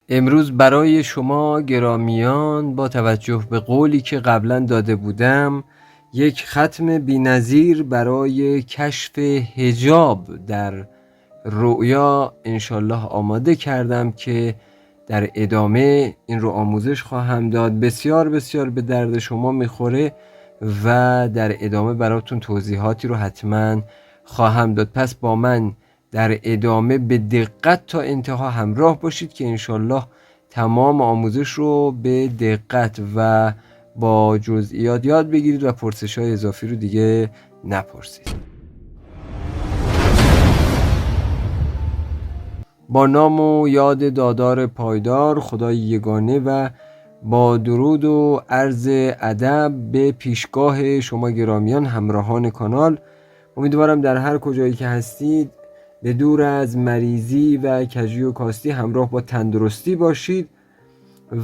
امروز برای شما گرامیان با توجه به قولی که قبلا داده بودم یک ختم بی‌نظیر برای کشف حجاب در رؤیا انشالله آماده کردم که در ادامه این رو آموزش خواهم داد. بسیار بسیار به درد شما میخوره و در ادامه براتون توضیحاتی رو حتما خواهم داد. پس با من در ادامه به دقت تا انتها همراه باشید که انشالله تمام آموزش رو به دقت و با جزئیات یاد بگیرید و پرسش‌های اضافی رو دیگه نپرسید. با نام و یاد دادار پایدار خدای یگانه و با درود و عرض ادب به پیشگاه شما گرامیان همراهان کانال، امیدوارم در هر کجایی که هستید به دور از مریضی و کجی و کاستی همراه با تندرستی باشید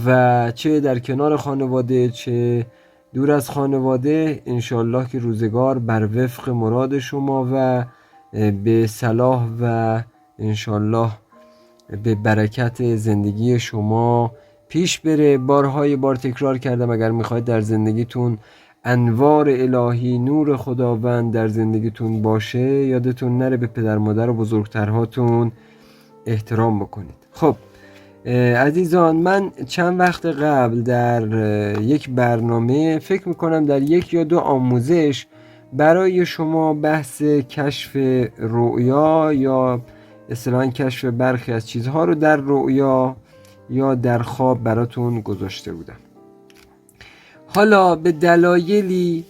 و چه در کنار خانواده چه دور از خانواده انشالله که روزگار بر وفق مراد شما و به صلاح و انشالله به برکت زندگی شما پیش بره. بارهای بار تکرار کردم اگر میخواید در زندگیتون انوار الهی نور خداوند در زندگیتون باشه، یادتون نره به پدر مادر و بزرگترهاتون احترام بکنید. خب عزیزان، من چند وقت قبل در یک برنامه فکر میکنم در یک یا دو آموزش برای شما بحث کشف رؤیا یا اصطلاحاً کشف برخی از چیزها رو در رؤیا یا در خواب براتون گذاشته بودم. حالا به دلایلی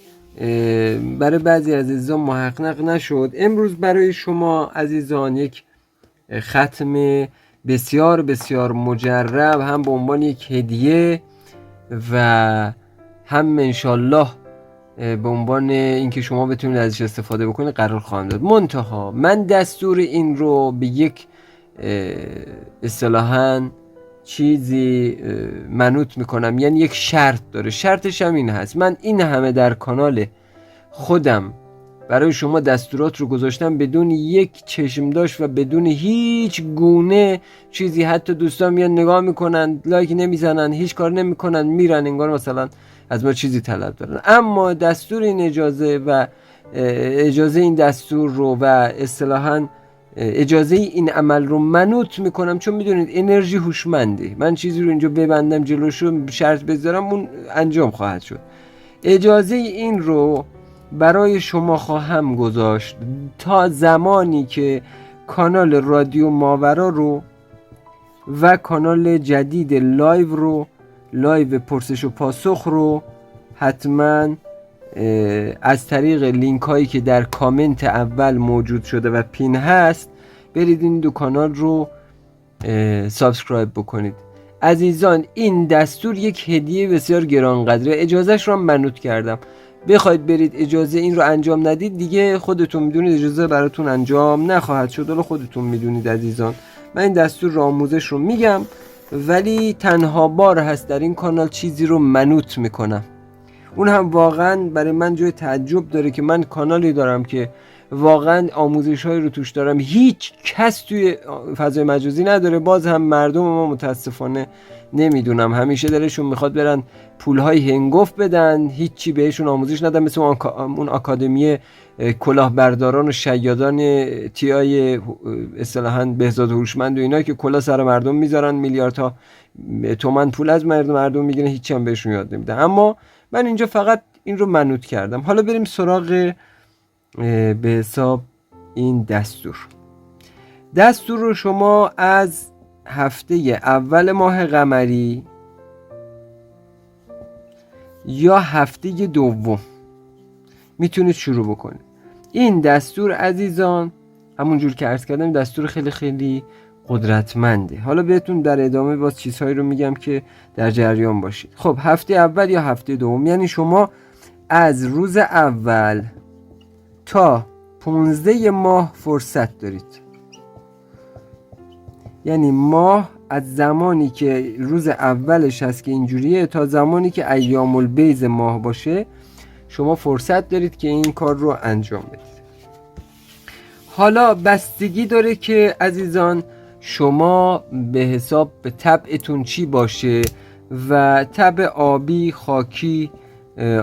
برای بعضی از عزیزان محقق نشد. امروز برای شما عزیزان یک ختم بسیار بسیار مجرب هم به عنوان یک هدیه و هم انشالله به عنوان اینکه شما بتونید ازش استفاده بکنید قرار خواهم داد. منتها من دستور این رو به یک اصطلاحاً چیزی منوط میکنم، یعنی یک شرط داره. شرطش هم این هست: من این همه در کانال خودم برای شما دستورات رو گذاشتم بدون یک چشم داشت و بدون هیچ گونه چیزی. حتی دوستان میان نگاه میکنن، لایک نمیزنن، هیچ کار نمیکنن، میرن انگار مثلا از ما چیزی طلب دارن. اما دستور این اجازه و اجازه این دستور رو و اصطلاحاً اجازه این عمل رو منوط میکنم، چون میدونید انرژی هوشمنده. من چیزی رو اینجا ببندم جلوشو شرط بذارم اون انجام خواهد شد. اجازه این رو برای شما خواهم گذاشت تا زمانی که کانال رادیو ماورا رو و کانال جدید لایو پرسش و پاسخ رو حتما از طریق لینک هایی که در کامنت اول موجود شده و پین هست برید این دو کانال رو سابسکرایب بکنید. عزیزان، این دستور یک هدیه بسیار گرانقدره. اجازهش رو منوط کردم. بخواید برید اجازه این رو انجام ندید دیگه خودتون میدونید اجازه براتون انجام نخواهد شد. حالا خودتون میدونید عزیزان. من این دستور رو آموزش رو میگم، ولی تنها بار هست در این کانال چیزی رو منوط میکنم. اون هم واقعا برای من جای تعجب داره که من کانالی دارم که واقعا آموزش های رو توش دارم، هیچ کس توی فضای مجازی نداره. باز هم مردم ما متاسفانه نمیدونم همیشه دلشون میخواد برن پولهای هنگفت بدن، هیچی بهشون آموزش ندن، مثل اون آکادمی کلاهبرداران و شیادان تیای اصطلاحاً بهزاد هوشمند و اینا که کلاه سر مردم میذارن، میلیاردها تومن پول از مردم میگیرن، هیچی هم بهشون یاد نمیدن. اما من اینجا فقط این رو منوط کردم. حالا بریم سراغ به حساب این دستور رو شما از هفته اول ماه قمری یا هفته دوم میتونید شروع بکنید. این دستور عزیزان همونجور که عرض کردم دستور خیلی خیلی قدرتمنده. حالا بهتون در ادامه باز چیزهایی رو میگم که در جریان باشید. خب هفته اول یا هفته دوم، یعنی شما از روز اول تا 15 ماه فرصت دارید. یعنی ماه از زمانی که روز اولش هست که اینجوریه تا زمانی که ایام البیض ماه باشه شما فرصت دارید که این کار رو انجام بدید. حالا بستگی داره که عزیزان شما به حساب به طبعتون چی باشه و طبع آبی، خاکی،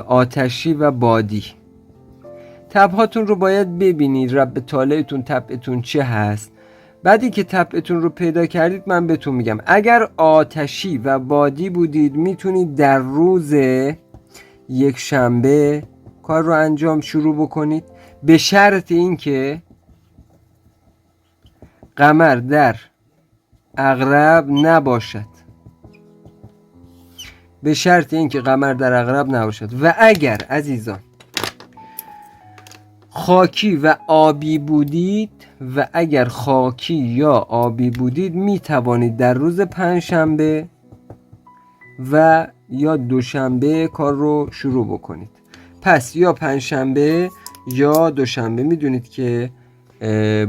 آتشی و بادی. طبعاتون رو باید ببینید، رب طالعتون طبعتون چه هست. بعدی که طبعتون رو پیدا کردید من بهتون میگم اگر آتشی و بادی بودید میتونید در روز یک شنبه کار رو انجام شروع بکنید، به شرط اینکه قمر در عقرب نباشد. به شرط اینکه قمر در عقرب نباشد. و اگر عزیزان خاکی و آبی بودید می توانید در روز پنجشنبه و یا دوشنبه کار رو شروع بکنید. پس یا پنجشنبه یا دوشنبه میدونید که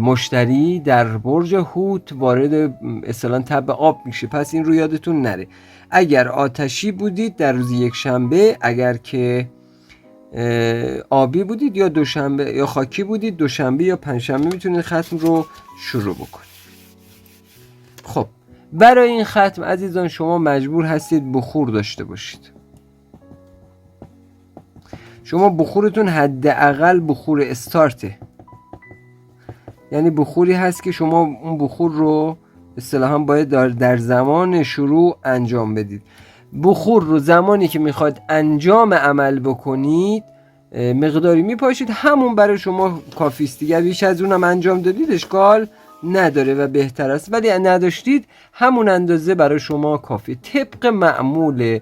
مشتری در برج حوت وارد اصطلاحاً طبع آب میشه، پس این رو یادتون نره. اگر آتشی بودید در روز یک شنبه، اگر که آبی بودید یا دوشنبه، یا خاکی بودید دوشنبه یا پنجشنبه میتونید ختم رو شروع بکنید. خب برای این ختم عزیزان شما مجبور هستید بخور داشته باشید. شما بخورتون حداقل بخور استارته، یعنی بخوری هست که شما اون بخور رو اصطلاحاً باید در زمان شروع انجام بدید. بخور رو زمانی که میخواد انجام عمل بکنید مقداری میپاشید، همون برای شما کافیست دیگه. بیش از اونم انجام دادید اشکال نداره و بهتر است، ولی نداشتید همون اندازه برای شما کافیه. طبق معمول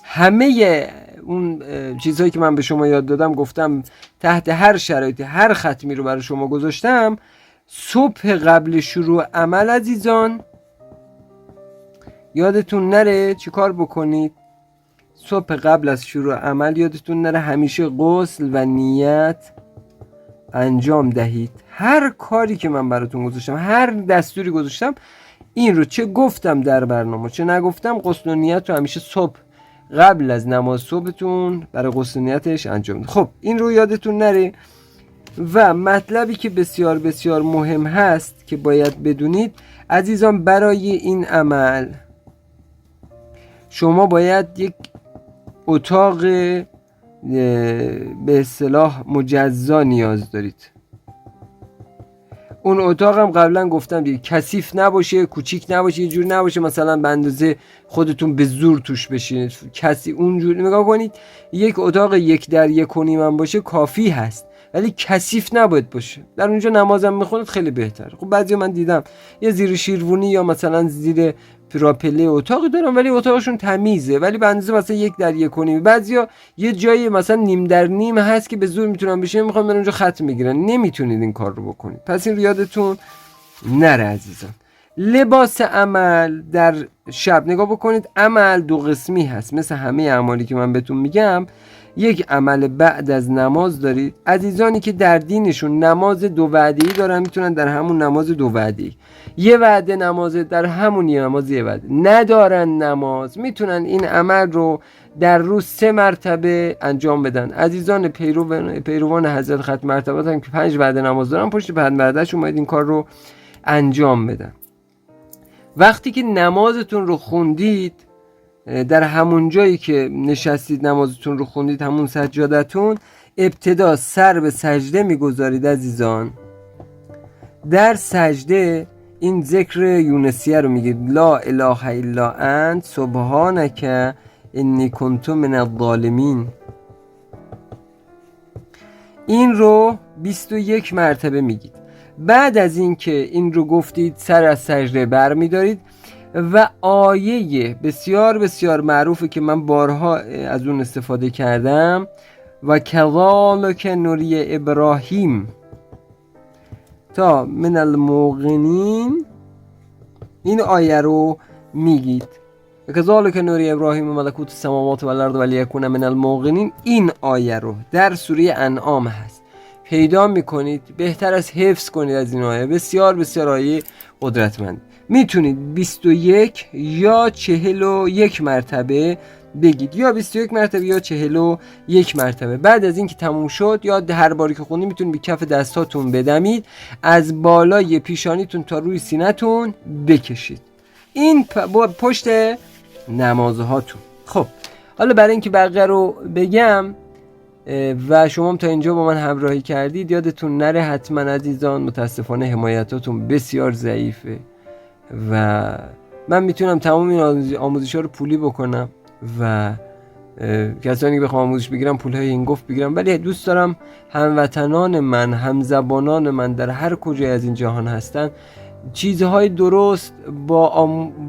همه اون چیزهایی که من به شما یاد دادم، گفتم تحت هر شرایطی هر ختمی رو برای شما گذاشتم. صبح قبل شروع عمل عزیزان یادتون نره چی کار بکنید. صبح قبل از شروع عمل یادتون نره همیشه غسل و نیت انجام دهید. هر کاری که من براتون گذاشتم، هر دستوری گذاشتم، این رو چه گفتم در برنامه چه نگفتم، غسل و نیت رو همیشه صبح قبل از نماز صبحتون برای غسل و نیتش انجام دهید. خب این رو یادتون نره. و مطلبی که بسیار بسیار مهم هست که باید بدونید عزیزان، برای این عمل شما باید یک اتاق به اصطلاح مجزا نیاز دارید. اون اتاق هم قبلا گفتم دیگه کثیف نباشه، کوچیک نباشه، یه جور نباشه مثلا به اندازه خودتون به زور توش بشینید. کسی اونجوری نگاه کنید، یک اتاق 1x1.5 هم باشه کافی هست، ولی کثیف نباید باشه. در اونجا نمازم میخونید خیلی بهتر. خب بعضی من دیدم یه زیر شیروانی یا مثلا زیر پراپله اتاقی دارن ولی اتاقشون تمیزه، ولی به اندازه مثلا 1x1.5. بعضیا یه جایی مثلا نیم در نیم هست که به زور میتونن بشین، میخوان برن اونجا ختم بگیرن. نمیتونید این کار رو بکنید، پس این رو یادتون نره عزیزان. لباس عمل در شب نگاه بکنید. عمل دو قسمی هست، مثل همه اعمالی که من بهتون میگم. یک عمل بعد از نماز دارید. عزیزانی که در دینشون نماز دو وعده‌ای دارن میتونن در همون نماز دو وعده‌ای، یه وعده نماز در همون یه نماز یه وعده ندارن نماز، میتونن این عمل رو در روز 3 مرتبه انجام بدن. عزیزان پیروان حضرت ختم مرتبات هم که 5 وعده نماز دارن، پشت پنج وعده‌شون باید این کار رو انجام بدن. وقتی که نمازتون رو خوندید، در همون جایی که نشستید نمازتون رو خوندید، همون سجادتون، ابتدا سر به سجده میگذارید عزیزان. در سجده این ذکر یونسیه رو میگید: لا اله الا انت سبحانک انی کنت من الظالمین. این رو 21 مرتبه میگید. بعد از این که این رو گفتید سر از سجده بر میدارید و آیه بسیار بسیار معروفه که من بارها از اون استفاده کردم: و کذالک نوری ابراهیم تا من الموقنین. این آیه رو میگید: و کذالک نوری ابراهیم ملکوت السماوات و الارض ولیکون من الموقنین. این آیه رو در سوره انعام هست، پیدا میکنید. بهتر از حفظ کنید از این آیه، بسیار بسیار آیه قدرتمند. میتونید 21 یا 41 مرتبه بگید، یا 21 مرتبه یا 41 مرتبه. بعد از این که تموم شد یا هر باری که خوندید میتونید به کف دستاتون بدمید، از بالای پیشانیتون تا روی سینه‌تون بکشید. این پشت نمازهاتون. خب حالا برای اینکه بقیه رو بگم و شما تا اینجا با من همراهی کردید، یادتون نره حتما عزیزان، متاسفانه حمایتاتون بسیار ضعیفه و من میتونم تمام این آموزش‌ها رو پولی بکنم و کسانی که بخوام آموزش بگیرم پولهای این گفت بگیرم، ولی دوست دارم هموطنان من، همزبانان من در هر کجای از این جهان هستن چیزهای درست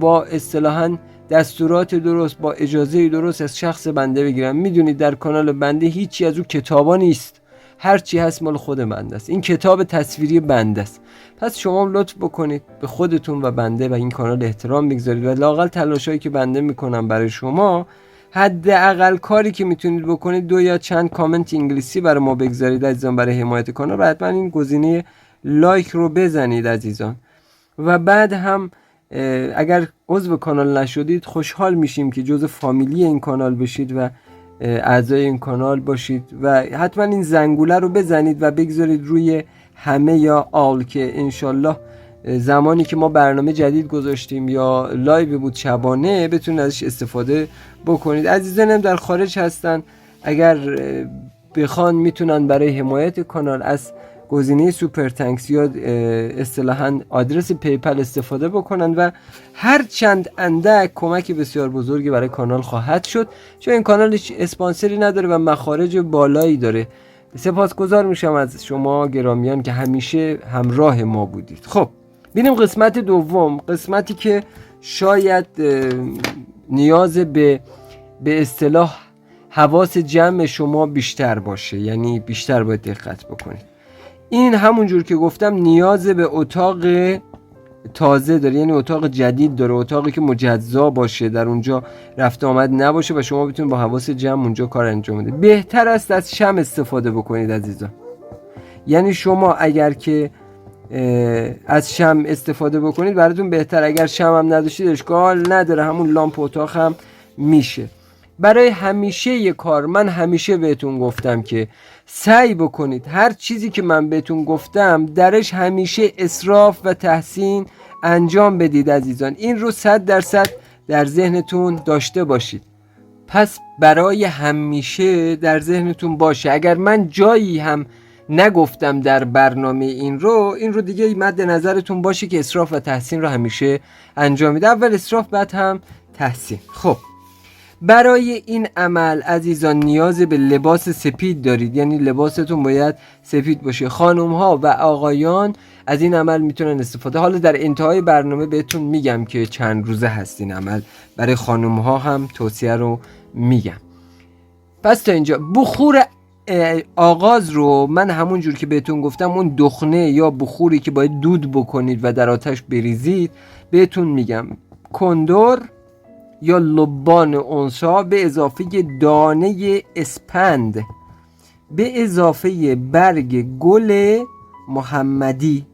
با اصطلاحاً دستورات درست، با اجازه درست از شخص بنده بگیرم. میدونید در کانال بنده هیچی از اون کتابا نیست، هر چی هست مال خود بنده است. این کتاب تصویری بنده است. پس شما لطف بکنید به خودتون و بنده و این کانال احترام بگذارید و لااقل تلاشایی که بنده میکنم برای شما، حداقل کاری که میتونید بکنید 2 یا چند کامنت انگلیسی برای ما بگذارید عزیزان برای حمایت کانال، و حتما این گزینه لایک رو بزنید عزیزان. و بعد هم اگر عضو کانال نشدید خوشحال میشیم که جزء فامیلی این کانال بشید و اعضای این کانال باشید و حتما این زنگوله رو بزنید و بگذارید روی همه یا آل که انشالله زمانی که ما برنامه جدید گذاشتیم یا لایو بود شبانه بتونید ازش استفاده بکنید. عزیزانم در خارج هستن، اگر بخوان میتونن برای حمایت کانال از گزینه سوپر تانکس یا اصطلاحاً آدرس پیپل استفاده بکنن و هر چند اندک کمک بسیار بزرگی برای کانال خواهد شد، چون این کانال هیچ اسپانسری نداره و مخارج بالایی داره. سپاسگزار میشم از شما گرامیان که همیشه همراه ما بودید. خب ببینیم قسمت دوم، قسمتی که شاید نیاز به اصطلاح حواس جمع شما بیشتر باشه، یعنی بیشتر باید دقت بکنید. این همونجور که گفتم نیاز به اتاق تازه داره، یعنی اتاق جدید داره، اتاقی که مجزا باشه، در اونجا رفت آمد نباشه و شما بتونید با حواس جمع اونجا کار انجام بده. بهتر است از شمع استفاده بکنید عزیزان، یعنی شما اگر که از شمع استفاده بکنید براتون بهتر. اگر شمع هم نداشتید اشکال نداره، همون لامپ اتاق هم میشه. برای همیشه یک کار من همیشه بهتون گفتم که سعی بکنید هر چیزی که من بهتون گفتم درش همیشه اسراف و تحسین انجام بدید عزیزان. این رو 100% در ذهنتون داشته باشید. پس برای همیشه در ذهنتون باشه. اگر من جایی هم نگفتم در برنامه این رو دیگه مد نظرتون باشه که اسراف و تحسین رو همیشه انجام میده. اول اسراف بعد هم تحسین. خب برای این عمل عزیزان نیاز به لباس سپید دارید، یعنی لباستون باید سفید باشه. خانم ها و آقایان از این عمل میتونن استفاده. حالا در انتهای برنامه بهتون میگم که چند روزه هست این عمل، برای خانم ها هم توصیه رو میگم. پس تا اینجا بخور آغاز رو من همون جور که بهتون گفتم، اون دخنه یا بخوری که باید دود بکنید و در آتش بریزید بهتون میگم. کندر یا لبان انثی به اضافه دانه اسپند به اضافه برگ گل محمدی.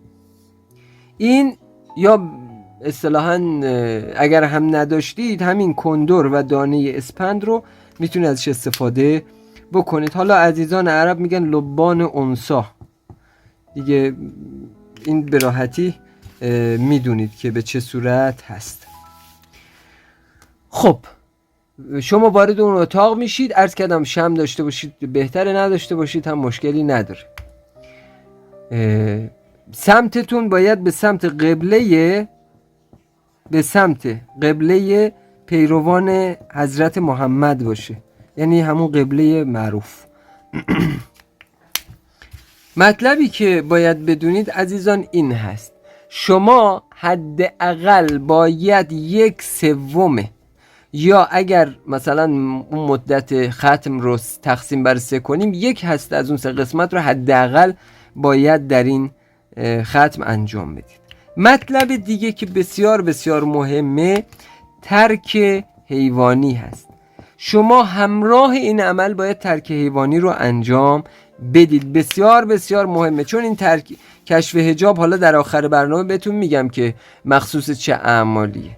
این یا اصطلاحاً اگر هم نداشتید همین کندر و دانه اسپند رو میتونید ازش استفاده بکنید. حالا عزیزان عرب میگن لبان انثی دیگه، این به راحتی میدونید که به چه صورت هست. خب شما وارد اون اتاق میشید. عرض کردم شمع داشته باشید بهتره، نداشته باشید هم مشکلی نداره. سمتتون باید به سمت قبله پیروان حضرت محمد باشه، یعنی همون قبله معروف. مطلبی که باید بدونید عزیزان این هست، شما حداقل باید 1/3 یا اگر مثلا اون مدت ختم رو تقسیم بر 3 کنیم، 1 هست از اون 3 قسمت رو حداقل باید در این ختم انجام بدید. مطلب دیگه که بسیار بسیار مهمه ترک حیوانی هست. شما همراه این عمل باید ترک حیوانی رو انجام بدید. بسیار بسیار مهمه، چون این کشف حجاب حالا در آخر برنامه بهتون میگم که مخصوص چه اعمالیه.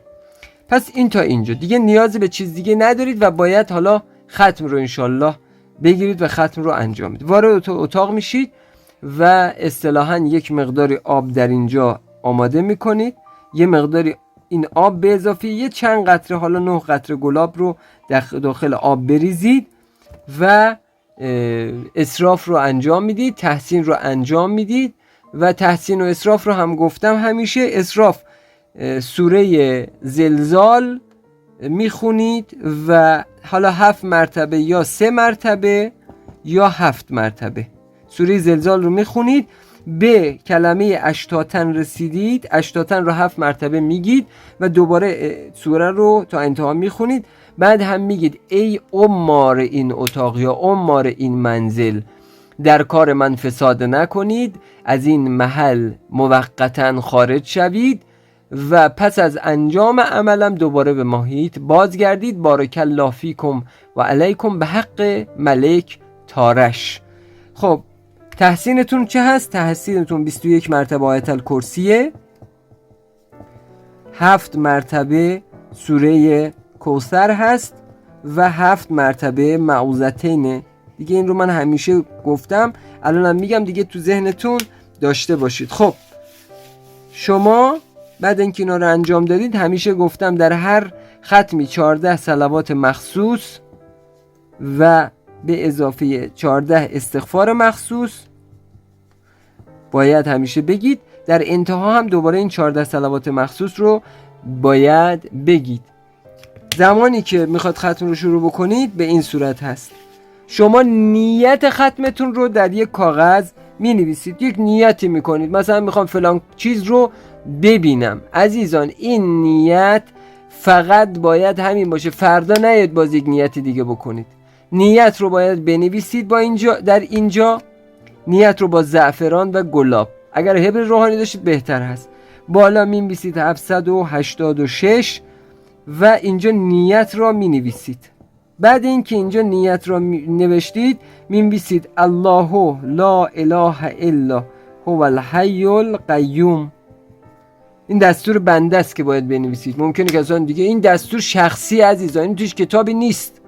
پس این تا اینجا دیگه نیازی به چیز دیگه ندارید و باید حالا ختم رو انشالله بگیرید و ختم رو انجام بدید. وارد اتاق میشید و اصطلاحاً یک مقداری آب در اینجا آماده میکنید. یه مقداری این آب به اضافه یه چند قطره، حالا 9 قطره گلاب رو داخل آب بریزید و اسراف رو انجام میدید، تحسین رو انجام میدید. و تحسین و اسراف رو هم گفتم همیشه. اسراف سوره زلزال میخونید و حالا 7 مرتبه یا 3 مرتبه یا 7 مرتبه سوره زلزال رو میخونید. به کلمه اشتاتن رسیدید، اشتاتن رو 7 مرتبه میگید و دوباره سوره رو تا انتها میخونید. بعد هم میگید ای عمار این اتاق یا عمار این منزل، در کار من فساد نکنید، از این محل موقتا خارج شوید و پس از انجام عملم دوباره به محیط بازگردید. بارک الله فیکم و علیکم به حق ملک تارش. خب تحسینتون چه هست؟ تحسینتون 21 مرتبه آیت الکرسیه، 7 مرتبه سوره کوثر هست و 7 مرتبه معوذتین. دیگه این رو من همیشه گفتم، الانم میگم دیگه تو ذهنتون داشته باشید. خب شما بعد اینکه اینا رو انجام دادید، همیشه گفتم در هر ختمی 14 صلوات مخصوص و به اضافه 14 استغفار مخصوص باید همیشه بگید. در انتها هم دوباره این 14 صلوات مخصوص رو باید بگید. زمانی که میخواد ختم رو شروع بکنید به این صورت هست: شما نیت ختمتون رو در یک کاغذ می نویسید، یک نیتی می کنید. مثلا میخوام فلان چیز رو ببینم. عزیزان این نیت فقط باید همین باشه، فردا نیاید باز یک نیت دیگه بکنید. نیت رو باید بنویسید با در اینجا نیت رو با زعفران و گلاب، اگر حبر روحانی داشتید بهتر هست. بالا می نویسید 786 و اینجا نیت را می نویسید. بعد اینکه اینجا نیت را نوشتید می‌نویسید الله لا اله الا هو الحی القیوم. این دستور بنده است که باید بنویسید. ممکنه که اصلا دیگه این دستور شخصی عزیزان، این توش کتابی نیست،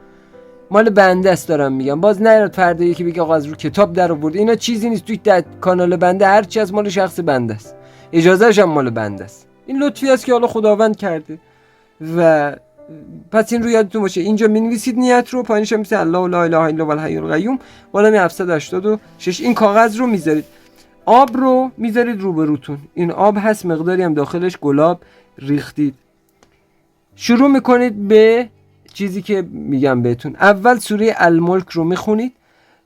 مال بنده است دارم میگم. باز نیاد فردا یکی بگه آقا از رو کتاب در آورد. اینا چیزی نیست توی کانال بنده، هر چی از مال شخص بنده است، اجازه‌ش هم مال بنده است. این لطفی است که حالا خداوند کرده. و پس این رو یادتون باشه. اینجا می‌نویسید نیت رو، پایینش هم می‌نویسید الله لا اله الا هو الحی القیوم. بالا می 786 این کاغذ رو میذارید. آب رو میذارید روبروتون. این آب هست، مقداری هم داخلش گلاب ریختید. شروع میکنید به چیزی که میگم بهتون. اول سوره الملک رو میخونید.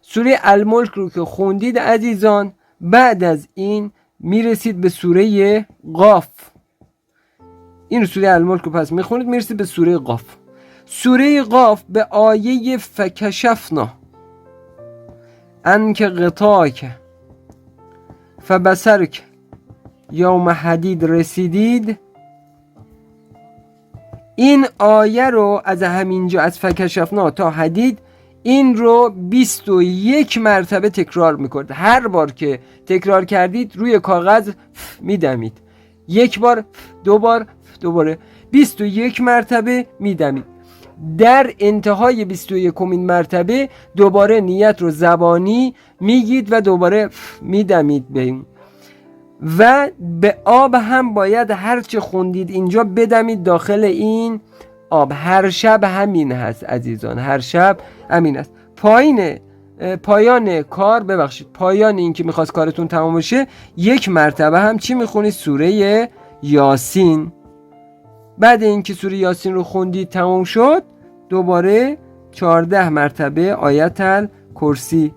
سوره الملک رو که خوندید عزیزان، بعد از این میرسید به سوره قاف. این سوره الملک رو پس میخونید، میرسید به سوره قاف. سوره قاف به آیه فکشفنا انک غطاک فبصرک یوم حدید رسیدید. این آیه رو از همینجا از فکشفنا تا حدید این رو 21 مرتبه تکرار میکنید. هر بار که تکرار کردید روی کاغذ میدمید. یک بار، دو بار، دوباره 21 مرتبه میدمید. در انتهای 21مین مرتبه دوباره نیت رو زبانی میگید و دوباره میدمید به این. و به آب هم باید هرچه خوندید اینجا بدمید داخل این آب. هر شب همین هست عزیزان، هر شب همین هست. پایان کار، ببخشید پایان این که میخواست کارتون تمام بشه، یک مرتبه هم چی میخونید؟ سوره یاسین. بعد اینکه سوره یاسین رو خوندید تمام شد، دوباره 14 مرتبه آیت الکرسی.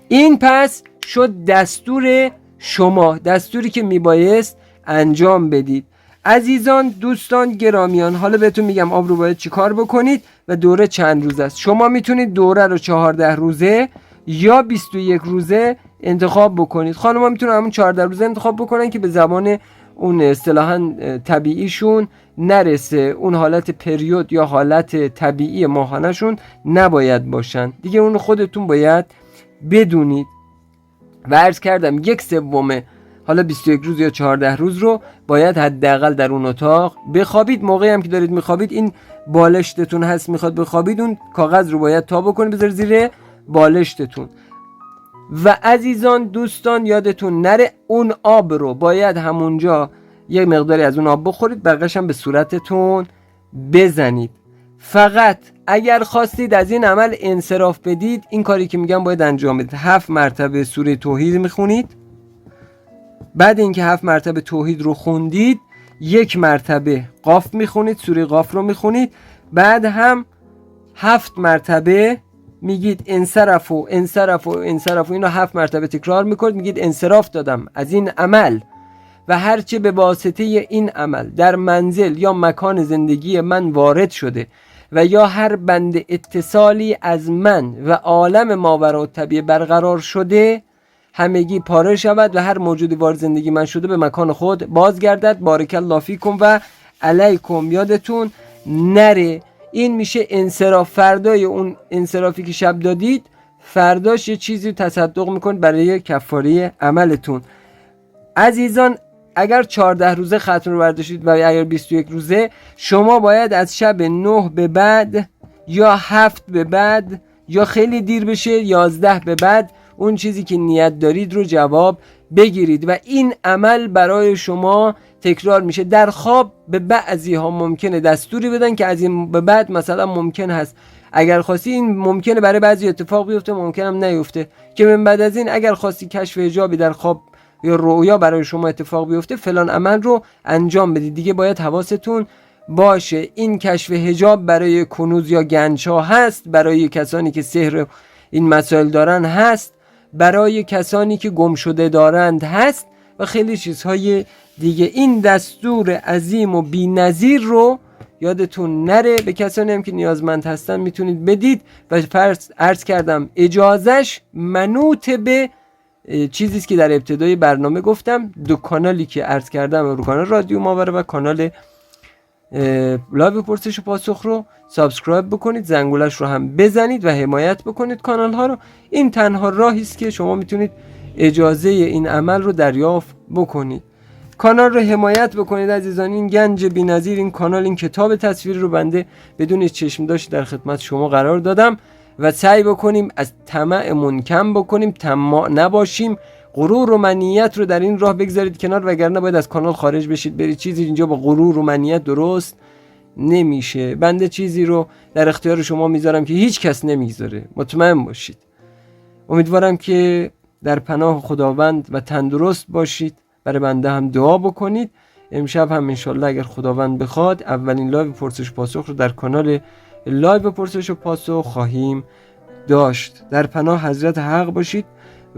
این پس شد دستور شما، دستوری که میبایست انجام بدید. عزیزان دوستان گرامیان، حالا بهتون میگم آب رو باید چی کار بکنید و دوره چند روز است. شما میتونید دوره رو 14 روزه یا 21 روزه انتخاب بکنید. خانم‌ها میتونن همون 14 روزه انتخاب بکنن که به زمان اون اصطلاحاً طبیعیشون نرسه، اون حالت پریود یا حالت طبیعی ماهانه‌شون نباید باشن دیگه. اون خودتون باید بدونید. و عرض کردم 1/3 حالا 21 روز یا 14 روز رو باید حداقل در اون اتاق بخوابید. موقعی هم که دارید میخوابید این بالشتتون هست میخواد بخوابید، اون کاغذ رو باید تا بکنید بذارید زیر بالشتتون. و عزیزان دوستان یادتون نره اون آب رو باید همونجا یه مقداری از اون آب بخورید، بقیه‌اش هم به صورتتون بزنید. فقط اگر خواستید از این عمل انصراف بدید، این کاری که میگم باید انجام بدید. 7 مرتبه سوره توحید میخونید. بعد اینکه 7 مرتبه توحید رو خوندید 1 مرتبه قاف میخونید، سوره قاف رو میخونید. بعد هم 7 مرتبه میگید انصرفوا انصرفوا انصرفوا، اینو 7 مرتبه تکرار میکنید، میگید انصراف دادم از این عمل و هرچه به واسطه این عمل در منزل یا مکان زندگی من وارد شده و یا هر بند اتصالی از من و عالم ماوراءالطبیعه برقرار شده همگی پاره شود و هر موجودی وارد زندگی من شده به مکان خود بازگردد. بارک الله فیکم و علیکم. یادتون نره این میشه انصراف. فردای اون انصرافی که شب دادید فرداش یه چیزی تصدق میکنید برای کفاره عملتون. عزیزان اگر 14 روزه ختم رو برداشتید و اگر 21 روزه، شما باید از شب 9 به بعد یا 7 به بعد یا خیلی دیر بشه 11 به بعد اون چیزی که نیت دارید رو جواب بگیرید و این عمل برای شما تکرار میشه. در خواب به بعضی ها ممکنه دستوری بدن که از این به بعد مثلا ممکن هست اگر خواستی، این ممکنه برای بعضی اتفاق بیفته ممکن هم نیفته، که من بعد از این اگر خواستی کشف حجابی در خواب یا رؤیا برای شما اتفاق بیفته فلان عمل رو انجام بدید. دیگه باید حواستون باشه این کشف حجاب برای کنوز یا گنج ها هست، برای کسانی که سحر این مسائل دارن هست، برای کسانی که گم شده دارند هست و خیلی چیزهای دیگه. این دستور عظیم و بی‌نظیر رو یادتون نره. به کسانی هم که نیازمند هستن میتونید بدید و فرض عرض کردم اجازش منوط به چیزیست که در ابتدای برنامه گفتم. 2 کانالی که عرض کردم رو کانال رادیو ماوراء و کانال لایو پرسش و پاسخ رو سابسکرایب بکنید، زنگولش رو هم بزنید و حمایت بکنید کانال ها رو. این تنها راهی است که شما میتونید اجازه این عمل رو دریافت بکنید. کانال رو حمایت بکنید عزیزان. این گنج بی‌نظیر، این کانال، این کتاب تصویری رو بنده بدون چشم داشت در خدمت شما قرار دادم و سعی بکنیم از طمعمون کم بکنیم، طماع نباشیم، غرور و منیت رو در این راه بگذارید کنار، وگرنه باید از کانال خارج بشید برید. چیزی اینجا با غرور و منیت درست نمیشه. بنده چیزی رو در اختیار شما میذارم که هیچ کس نمیذاره، مطمئن باشید. امیدوارم که در پناه خداوند و تندرست باشید. برای بنده هم دعا بکنید. امشب هم انشالله اگر خداوند بخواد اولین لایو پرسش و پاسخ رو در کانال لایو پرسش و پاسخ خواهیم داشت. در پناه حضرت حق باشید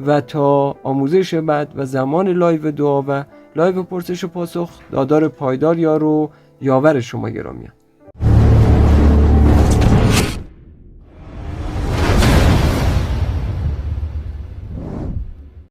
و تا آموزش بعد و زمان لایو دعا و لایو پرسش و پاسخ دادار پایدار یار و یاور شما گرامیان.